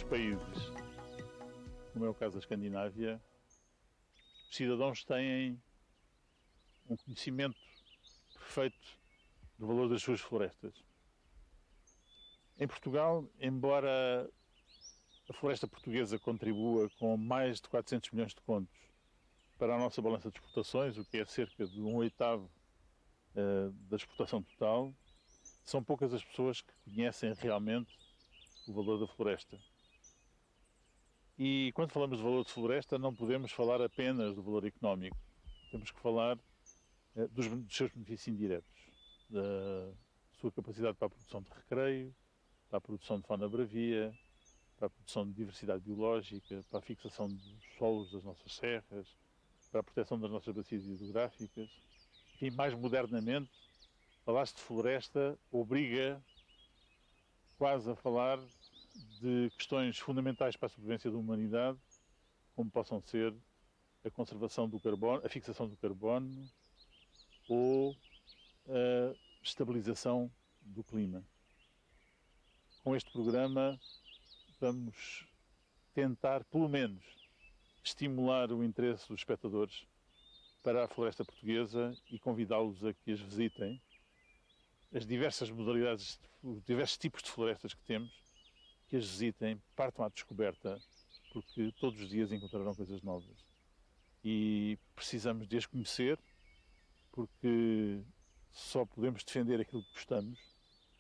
países, como é o caso da Escandinávia, os cidadãos têm um conhecimento perfeito do valor das suas florestas. Em Portugal, embora a floresta portuguesa contribua com mais de 400 milhões de contos para a nossa balança de exportações, o que é cerca de 1/8 da exportação total, são poucas as pessoas que conhecem realmente o valor da floresta. E quando falamos de valor de floresta, não podemos falar apenas do valor económico. Temos que falar dos seus benefícios indiretos, da sua capacidade para a produção de recreio, para a produção de fauna bravia, para a produção de diversidade biológica, para a fixação dos solos das nossas serras, para a proteção das nossas bacias hidrográficas. Enfim, mais modernamente, falar-se de floresta obriga quase a falar de questões fundamentais para a sobrevivência da humanidade, como possam ser a conservação do carbono, a fixação do carbono ou a estabilização do clima. Com este programa vamos tentar, pelo menos, estimular o interesse dos espectadores para a floresta portuguesa e convidá-los a que as visitem, as diversas modalidades, os diversos tipos de florestas que temos, que as visitem, partam à descoberta, porque todos os dias encontrarão coisas novas. E precisamos de as conhecer, porque só podemos defender aquilo que gostamos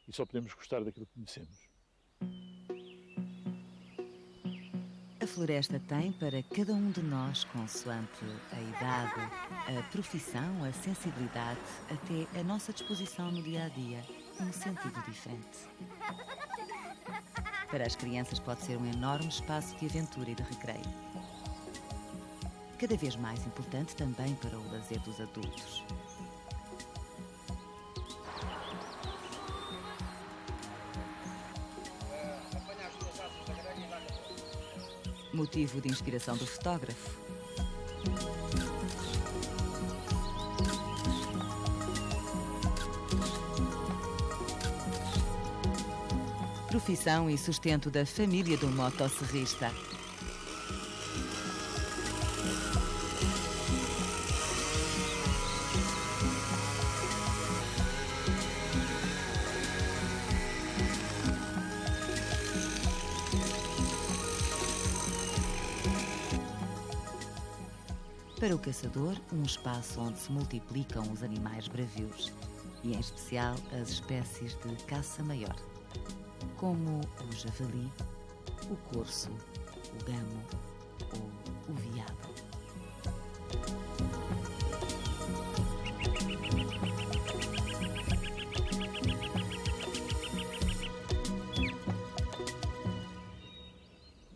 e só podemos gostar daquilo que conhecemos. A floresta tem para cada um de nós, consoante a idade, a profissão, a sensibilidade, até a nossa disposição no dia-a-dia, um sentido diferente. Para as crianças pode ser um enorme espaço de aventura e de recreio. Cada vez mais importante também para o lazer dos adultos. Motivo de inspiração do fotógrafo. Profissão e sustento da família do motosserrista. Para o caçador, um espaço onde se multiplicam os animais bravios e, em especial, as espécies de caça maior, como o javali, o corso, o gamo ou o veado.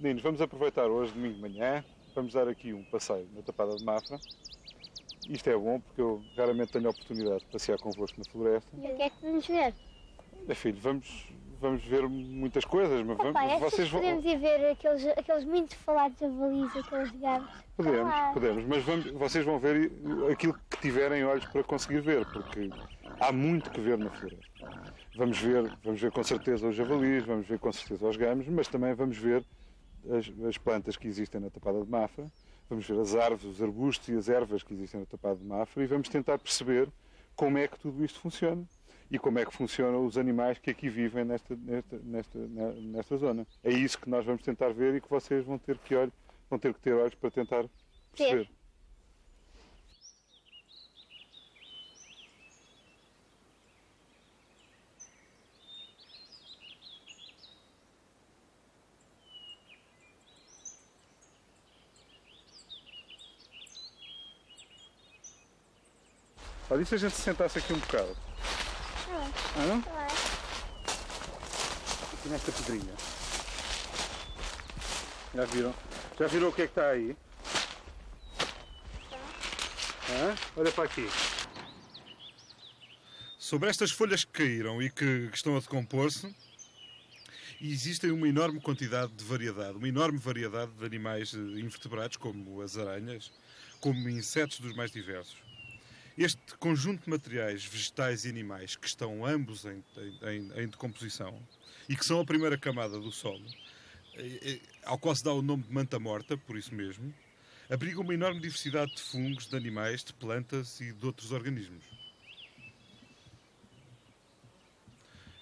Meninos, vamos aproveitar hoje, domingo de manhã, vamos dar aqui um passeio na Tapada de Mafra. Isto é bom porque eu raramente tenho a oportunidade de passear convosco na floresta. E o que é que vamos ver? Filho, vamos ver muitas coisas, mas vocês vão... Podemos ir ver aqueles muito falados javalis, aqueles gatos. Podemos, mas vocês vão ver aquilo que tiverem olhos para conseguir ver, porque há muito que ver na floresta. Vamos ver com certeza os javalis, vamos ver com certeza os gamos, mas também vamos ver as plantas que existem na Tapada de Mafra, vamos ver as árvores, os arbustos e as ervas que existem na Tapada de Mafra e vamos tentar perceber como é que tudo isto funciona e como é que funcionam os animais que aqui vivem nesta zona. É isso que nós vamos tentar ver e que vocês vão ter que ter olhos para tentar perceber. Olha, e se a gente se sentasse aqui um bocado? Aqui nesta pedrinha. Já viram? Já viram o que é que está aí? Olha para aqui. Sobre estas folhas que caíram e que estão a decompor-se, existem uma enorme quantidade de variedade, uma enorme variedade de animais invertebrados, como as aranhas, como insetos dos mais diversos. Este conjunto de materiais vegetais e animais que estão ambos em decomposição e que são a primeira camada do solo, ao qual se dá o nome de manta morta, por isso mesmo, abriga uma enorme diversidade de fungos, de animais, de plantas e de outros organismos.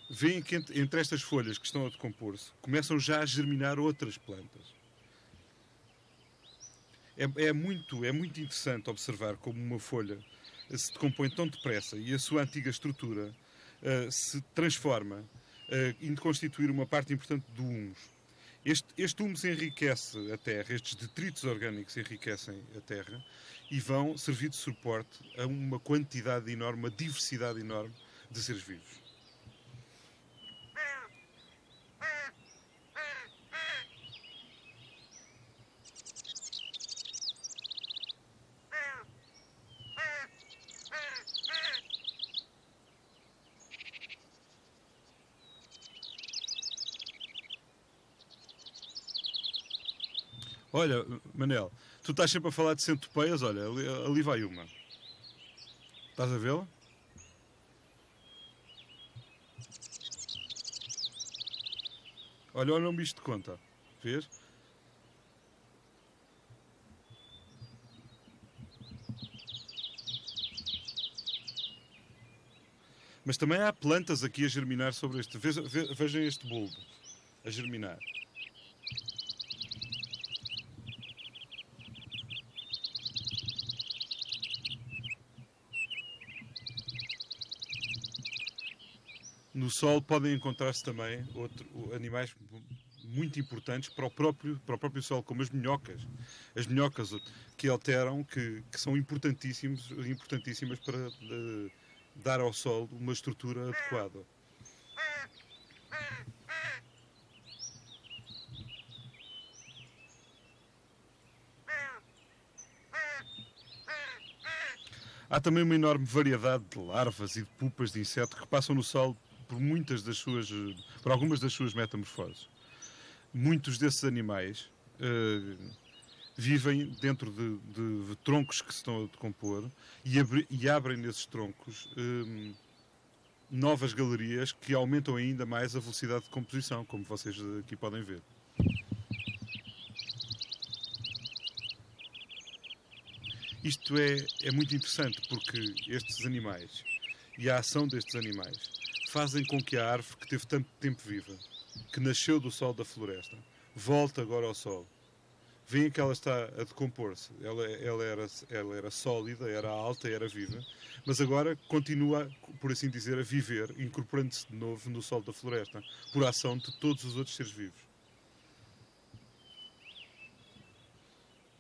Veem que entre estas folhas que estão a decompor-se, começam já a germinar outras plantas. É muito interessante observar como uma folha se decompõe tão depressa e a sua antiga estrutura se transforma, indo constituir uma parte importante do humus. Este humus enriquece a terra, estes detritos orgânicos enriquecem a terra e vão servir de suporte a uma quantidade enorme, uma diversidade enorme de seres vivos. Olha, Manel, tu estás sempre a falar de centopeias, olha, ali vai uma. Estás a vê-la? Olha um bicho de conta. Vês? Mas também há plantas aqui a germinar sobre este. Vejam este bulbo a germinar. No solo podem encontrar-se também animais muito importantes para o próprio solo, como as minhocas. As minhocas que alteram, que são importantíssimas para dar ao solo uma estrutura adequada. Há também uma enorme variedade de larvas e de pupas de inseto que passam no solo por algumas das suas metamorfoses. Muitos desses animais vivem dentro de troncos que se estão a decompor e abrem nesses troncos novas galerias que aumentam ainda mais a velocidade de composição, como vocês aqui podem ver. Isto é muito interessante porque estes animais e a ação destes animais fazem com que a árvore que teve tanto tempo viva, que nasceu do sol da floresta, volte agora ao sol. Veem que ela está a decompor-se. Ela era sólida, era alta, era viva, mas agora continua, por assim dizer, a viver, incorporando-se de novo no sol da floresta, por ação de todos os outros seres vivos.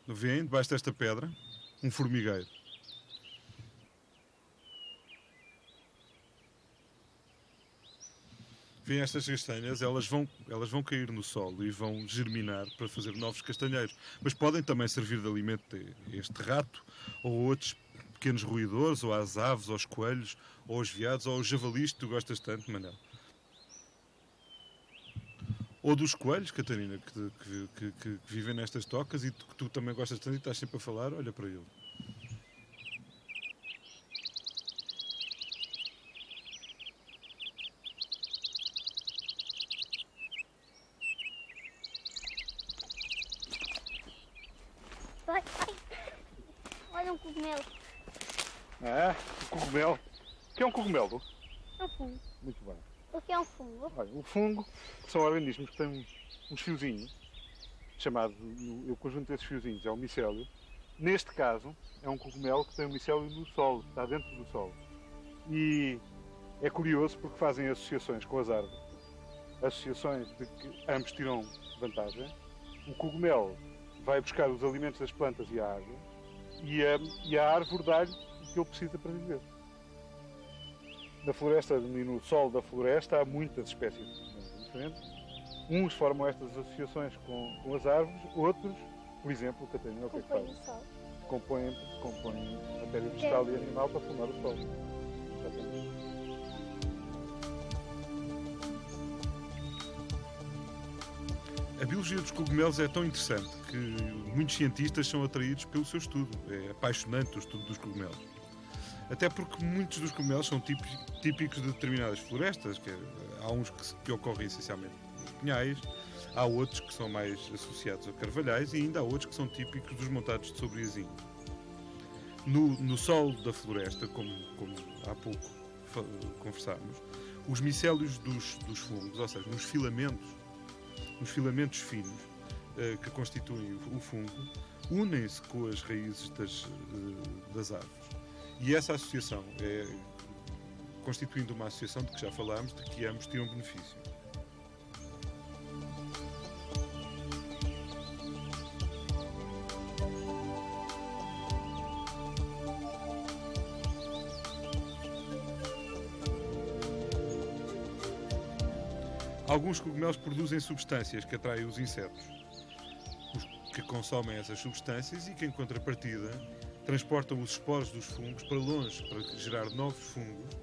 Veem, debaixo desta pedra, um formigueiro. Vêm estas castanhas, elas vão cair no solo e vão germinar para fazer novos castanheiros. Mas podem também servir de alimento a este rato, ou outros pequenos roedores, ou às aves, aos coelhos, ou aos veados, ou aos javalis que tu gostas tanto, Manel. Ou dos coelhos, Catarina, que vivem nestas tocas e que tu também gostas tanto e estás sempre a falar, olha para ele. Olha um cogumelo. Ah, um cogumelo. O que é um cogumelo? É um fungo. Muito bem. O que é um fungo? Olha, o fungo são organismos que têm uns fiozinhos, chamado, o conjunto desses fiozinhos é o micélio. Neste caso, é um cogumelo que tem o micélio no solo, está dentro do solo. E é curioso porque fazem associações com as árvores. Associações de que ambos tiram vantagem. O cogumelo vai buscar os alimentos das plantas e a água, e a árvore dá-lhe o que ele precisa para viver. Na floresta e no solo da floresta há muitas espécies diferentes. Uns formam estas associações com as árvores, outros, por exemplo, Catarina, o que é que fazem? Compõem matéria vegetal e animal para formar o solo. Exatamente. A biologia dos cogumelos é tão interessante que muitos cientistas são atraídos pelo seu estudo. É apaixonante o estudo dos cogumelos. Até porque muitos dos cogumelos são típicos de determinadas florestas. Há uns que ocorrem essencialmente nos pinhais, Há outros que são mais associados a carvalhais e ainda há outros que são típicos dos montados de sobreazinho. No solo da floresta, como há pouco conversámos, os micélios dos fungos, ou seja, nos filamentos finos que constituem o fungo, unem-se com as raízes das árvores. E essa associação, constituindo uma associação de que já falámos, de que ambos tiram benefício. Alguns cogumelos produzem substâncias que atraem os insetos, os que consomem essas substâncias e que, em contrapartida, transportam os esporos dos fungos para longe para gerar novos fungos,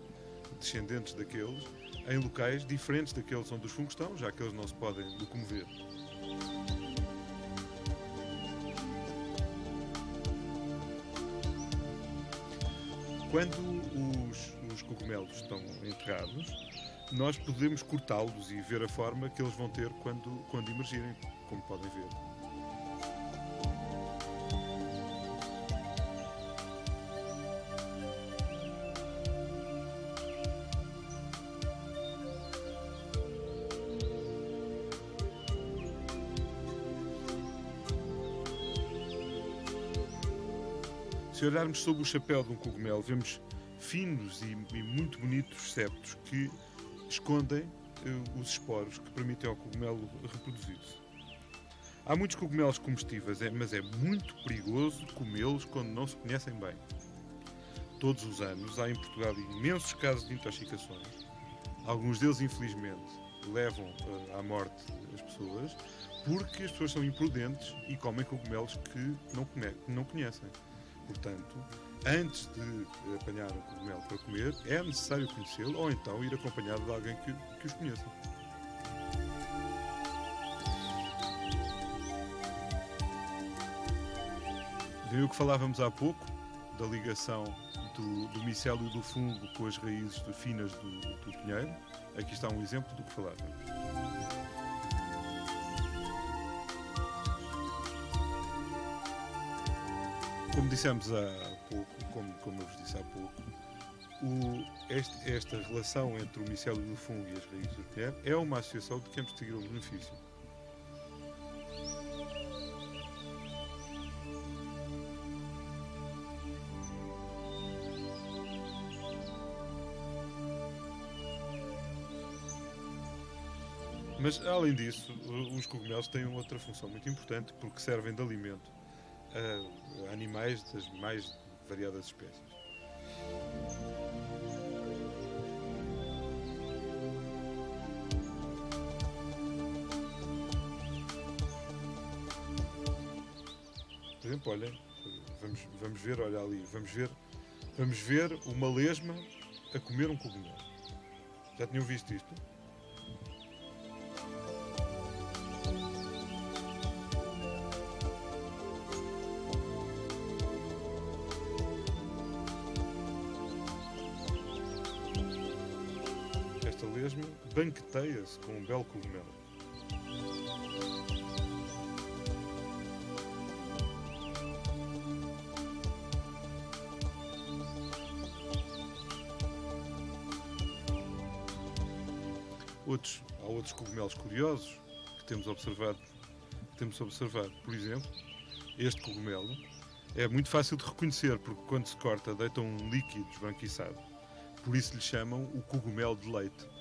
descendentes daqueles, em locais diferentes daqueles onde os fungos estão, já que eles não se podem locomover. Quando os cogumelos estão enterrados, nós podemos cortá-los e ver a forma que eles vão ter quando emergirem, como podem ver. Se olharmos sob o chapéu de um cogumelo, vemos finos e muito bonitos septos que escondem os esporos que permitem ao cogumelo reproduzir-se. Há muitos cogumelos comestíveis, mas é muito perigoso comê-los quando não se conhecem bem. Todos os anos há em Portugal imensos casos de intoxicações. Alguns deles, infelizmente, levam à morte as pessoas porque as pessoas são imprudentes e comem cogumelos que não conhecem. Portanto, antes de apanhar um cogumelo para comer, é necessário conhecê-lo ou então ir acompanhado de alguém que os conheça. Viu o que falávamos há pouco, da ligação do micélio do fungo com as raízes finas do pinheiro? Aqui está um exemplo do que falávamos. Como dissemos há pouco, como eu vos disse há pouco, esta relação entre o micélio do fungo e as raízes do pinheiro é uma associação de que ambos tiram benefício. Mas, além disso, os cogumelos têm outra função muito importante porque servem de alimento a animais das mais variadas espécies. Por exemplo, olhem, vamos ver, olha ali, vamos ver uma lesma a comer um cogumelo. Já tinham visto isto? Banqueteia-se com um belo cogumelo. Há outros cogumelos curiosos que temos observado. Por exemplo, este cogumelo é muito fácil de reconhecer porque quando se corta deita um líquido esbranquiçado. Por isso lhe chamam o cogumelo de leite.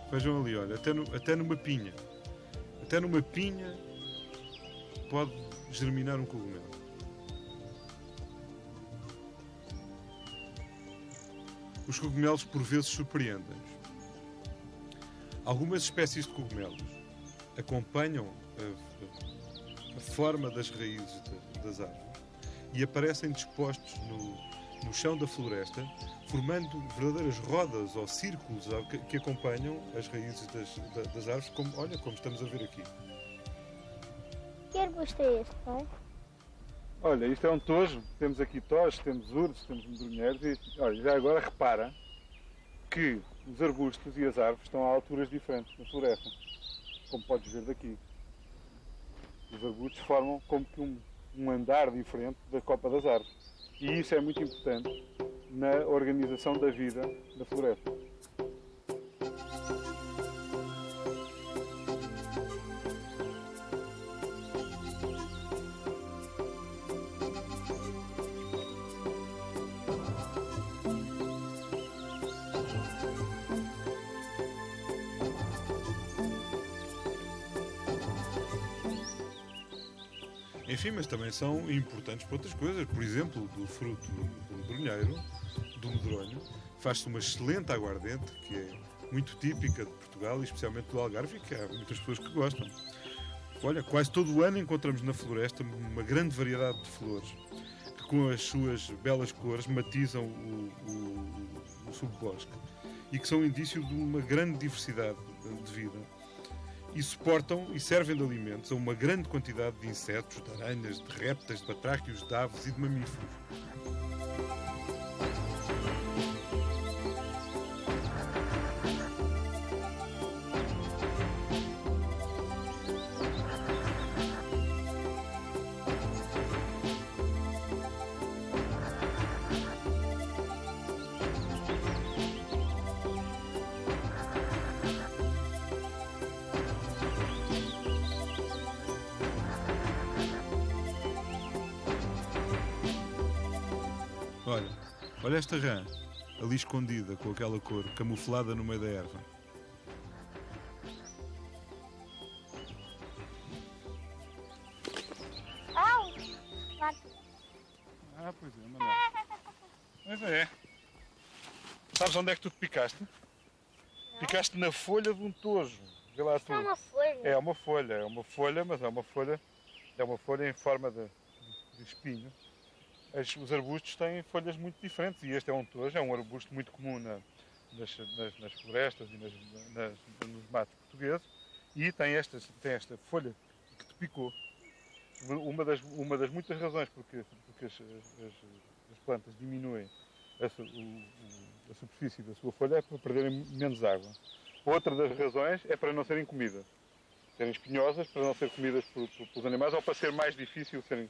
Vejam ali, olha, até numa pinha pode germinar um cogumelo. Os cogumelos por vezes surpreendem-nos. Algumas espécies de cogumelos acompanham a forma das raízes das árvores e aparecem dispostos no chão da floresta, formando verdadeiras rodas ou círculos que acompanham as raízes das árvores, como estamos a ver aqui. Que arbusto é este, pai? Olha, isto é um tojo. Temos aqui tojos, temos ursos, temos medronheiros. E, olha, já agora repara que os arbustos e as árvores estão a alturas diferentes na floresta, como podes ver daqui. Os arbustos formam como que um andar diferente da copa das árvores. E isso é muito importante na organização da vida na floresta. Enfim, mas também são importantes para outras coisas. Por exemplo, do fruto do medronheiro, do medronho, faz-se uma excelente aguardente, que é muito típica de Portugal e especialmente do Algarve, e que há muitas pessoas que gostam. Olha, quase todo o ano encontramos na floresta uma grande variedade de flores, que com as suas belas cores matizam o subbosque e que são indício de uma grande diversidade de vida. E suportam e servem de alimentos a uma grande quantidade de insetos, de aranhas, de répteis, de batráquios, de aves e de mamíferos. Olha esta rã, ali escondida, com aquela cor, camuflada no meio da erva. Au! Ah, pois é, Manuel. Mas é. Sabes onde é que tu te picaste? Não. Picaste na folha de um tojo. Vê lá tu. Isso é uma folha. É uma folha, mas é uma folha em forma de espinho. Os arbustos têm folhas muito diferentes e este é um tojo, é um arbusto muito comum nas florestas e nos matos portugueses e tem esta folha que te picou. Uma das muitas razões porque as plantas diminuem a superfície da sua folha é para perderem menos água. Outra das razões é para não serem comidas. Serem espinhosas, para não serem comidas pelos animais ou para ser mais difícil serem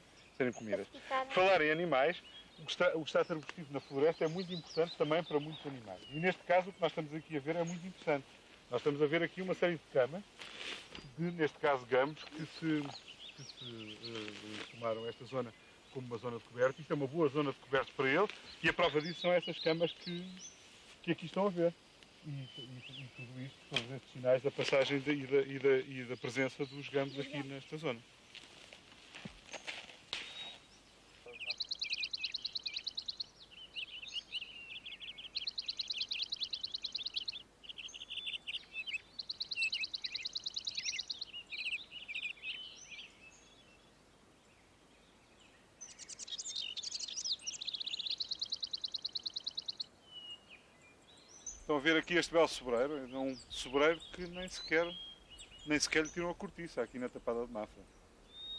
comidas. Falar em animais, o estado arbustivo na floresta é muito importante também para muitos animais. E neste caso o que nós estamos aqui a ver é muito interessante. Nós estamos a ver aqui uma série de camas, neste caso gamos, que se tomaram esta zona como uma zona de coberto. Isto é uma boa zona de coberto para eles e a prova disso são essas camas que aqui estão a ver. E tudo isto, todos estes sinais da passagem e da presença dos gamos aqui nesta zona. Estão a ver aqui este belo sobreiro, é um sobreiro que nem sequer lhe tiram a cortiça aqui na Tapada de Mafra.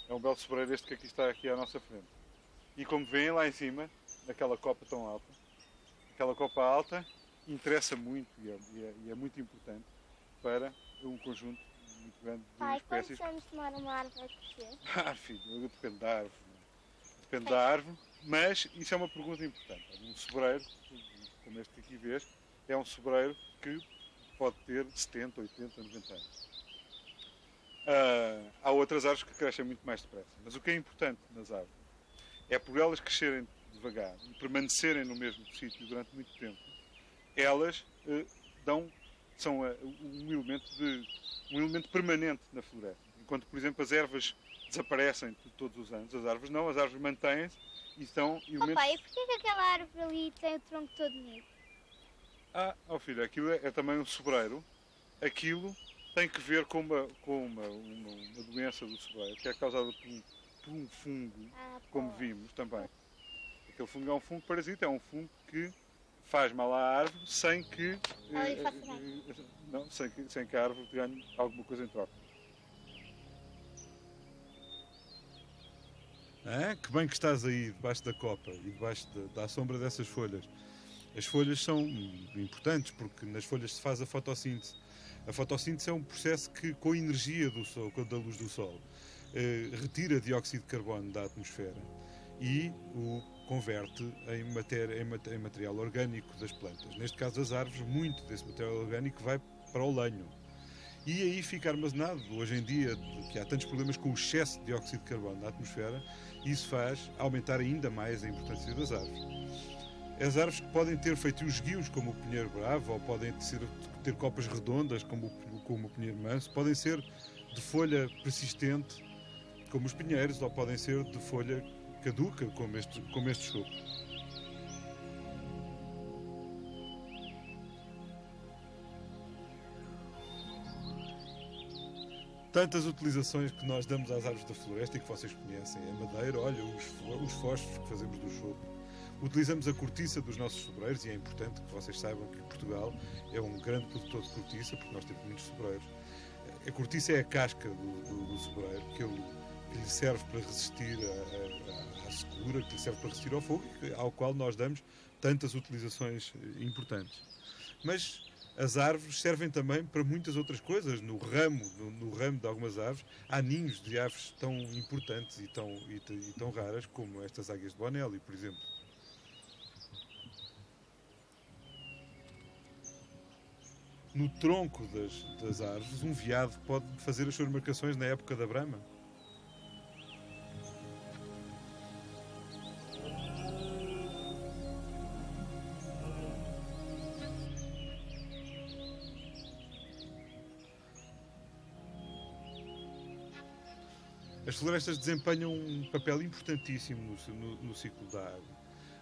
É um belo sobreiro este que aqui está aqui à nossa frente. E como veem lá em cima, naquela copa tão alta, aquela copa alta interessa muito e é muito importante para um conjunto muito grande de Pai, espécies. quantos anos demora uma árvore a crescer? Ah, filho, depende da árvore. Depende da árvore, mas isso é uma pergunta importante. Um sobreiro, como este que aqui vês, é um sobreiro que pode ter 70, 80, 90 anos. Há outras árvores que crescem muito mais depressa. Mas o que é importante nas árvores é por elas crescerem devagar e permanecerem no mesmo sítio durante muito tempo. Elas são um elemento permanente na floresta. Enquanto, por exemplo, as ervas desaparecem todos os anos, as árvores mantêm-se e são elementos... Pai, e porquê que aquela árvore ali tem o tronco todo negro? Filho, aquilo é também um sobreiro. Aquilo tem que ver com uma doença do sobreiro, que é causada por um fungo, como vimos também. Aquele fungo é um fungo parasita, é um fungo que faz mal à árvore sem que a árvore ganhe alguma coisa em troca. Que bem que estás aí debaixo da copa e debaixo da sombra dessas folhas. As folhas são importantes porque nas folhas se faz a fotossíntese. A fotossíntese é um processo que, com a energia do sol, da luz do sol, retira dióxido de carbono da atmosfera e o converte em material orgânico das plantas. Neste caso das árvores, muito desse material orgânico vai para o lenho. E aí fica armazenado. Hoje em dia, que há tantos problemas com o excesso de dióxido de carbono na atmosfera, isso faz aumentar ainda mais a importância das árvores. As árvores que podem ter feitios esguios, como o pinheiro bravo, ou podem ter copas redondas, como o pinheiro manso, podem ser de folha persistente, como os pinheiros, ou podem ser de folha caduca, como este chopo. Tantas utilizações que nós damos às árvores da floresta e que vocês conhecem. A madeira, olha, os fósforos que fazemos do chopo. Utilizamos a cortiça dos nossos sobreiros e é importante que vocês saibam que Portugal é um grande produtor de cortiça, porque nós temos muitos sobreiros. A cortiça é a casca do sobreiro, que lhe serve para resistir à secura, que lhe serve para resistir ao fogo, ao qual nós damos tantas utilizações importantes. Mas as árvores servem também para muitas outras coisas. No ramo de algumas árvores, há ninhos de aves tão importantes e tão raras como estas águias de Bonelli, por exemplo. No tronco das árvores, um veado pode fazer as suas marcações na época da brama. As florestas desempenham um papel importantíssimo no ciclo da água.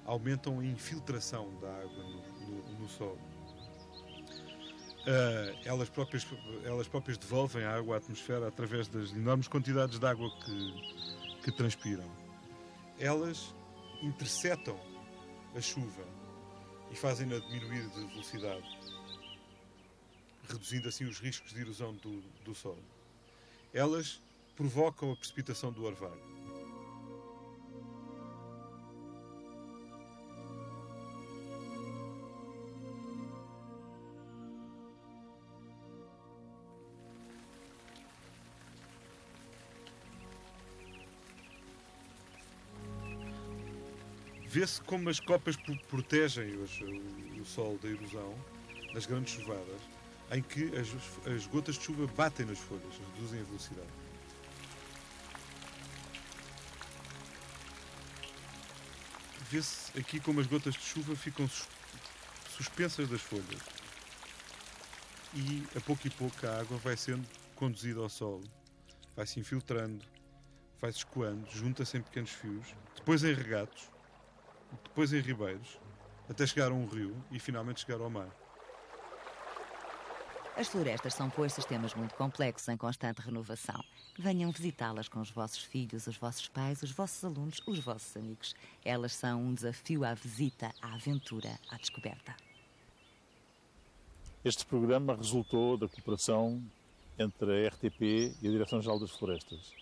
Aumentam a infiltração da água no solo. Elas próprias devolvem a água à atmosfera através das enormes quantidades de água que transpiram. Elas interceptam a chuva e fazem-na diminuir de velocidade, reduzindo assim os riscos de erosão do solo. Elas provocam a precipitação do orvalho. Vê-se como as copas protegem o solo da erosão nas grandes chuvadas, em que as gotas de chuva batem nas folhas, reduzem a velocidade. Vê-se aqui como as gotas de chuva ficam suspensas das folhas. E, a pouco a água vai sendo conduzida ao solo, vai-se infiltrando, vai-se escoando, junta-se em pequenos fios, depois em regatos, depois em ribeiros, até chegar a um rio e finalmente chegar ao mar. As florestas são, pois, sistemas muito complexos em constante renovação. Venham visitá-las com os vossos filhos, os vossos pais, os vossos alunos, os vossos amigos. Elas são um desafio à visita, à aventura, à descoberta. Este programa resultou da cooperação entre a RTP e a Direção-Geral das Florestas.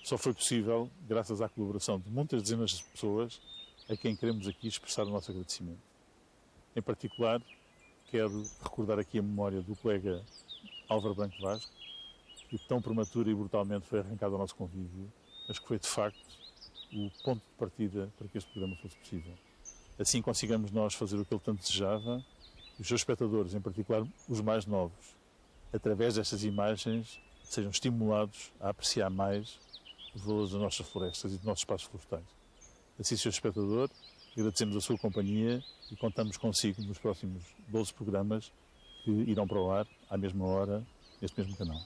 Só foi possível graças à colaboração de muitas dezenas de pessoas a quem queremos aqui expressar o nosso agradecimento. Em particular, quero recordar aqui a memória do colega Álvaro Branco Vasco, que tão prematura e brutalmente foi arrancado ao nosso convívio, mas que foi, de facto, o ponto de partida para que este programa fosse possível. Assim consigamos nós fazer o que ele tanto desejava, e os seus espectadores, em particular os mais novos, através destas imagens, sejam estimulados a apreciar mais os valores das nossas florestas e dos nossos espaços florestais. Assim, Sr. Espectador, agradecemos a sua companhia e contamos consigo nos próximos 12 programas que irão para o ar, à mesma hora, neste mesmo canal.